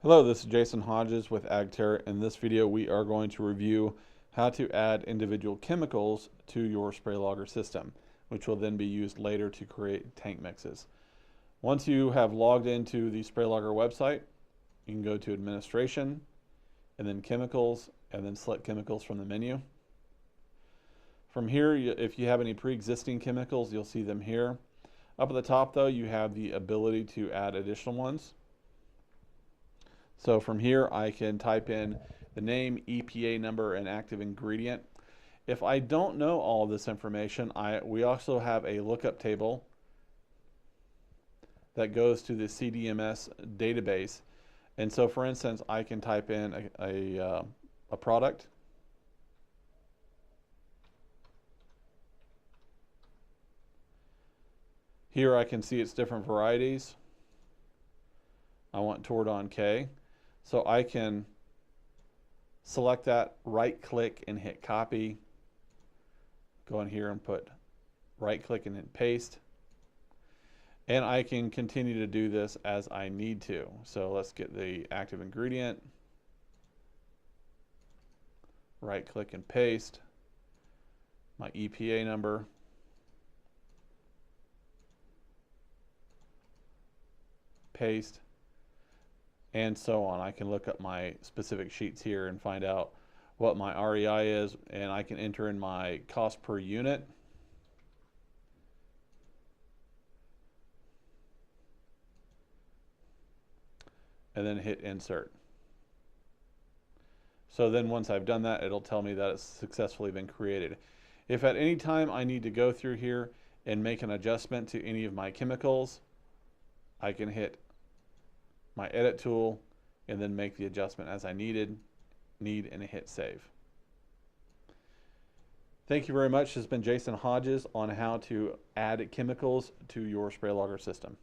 Hello, this is Jason Hodges with AgTerra. In this video, we are going to review how to add individual chemicals to your SprayLogger system, which will then be used later to create tank mixes. Once you have logged into the SprayLogger website, you can go to Administration, and then Chemicals, and then select Chemicals from the menu. From here, if you have any pre-existing chemicals, you'll see them here. Up at the top, though, you have the ability to add additional ones. So from here, I can type in the name, EPA number, and active ingredient. If I don't know all this information, we also have a lookup table that goes to the CDMS database. And so, for instance, I can type in a product. Here I can see its different varieties. I want Tordon K. So I can select that, right click and hit copy. Go in here and put right click and hit paste. And I can continue to do this as I need to. So let's get the active ingredient. Right click and paste. My EPA number. Paste. And so on. I can look up my specific sheets here and find out what my REI is, and I can enter in my cost per unit. And then hit insert. So then once I've done that, it'll tell me that it's successfully been created. If at any time I need to go through here and make an adjustment to any of my chemicals, I can hit my edit tool and then make the adjustment as I need and hit save. Thank you very much. This has been Jason Hodges on how to add chemicals to your SprayLogger system.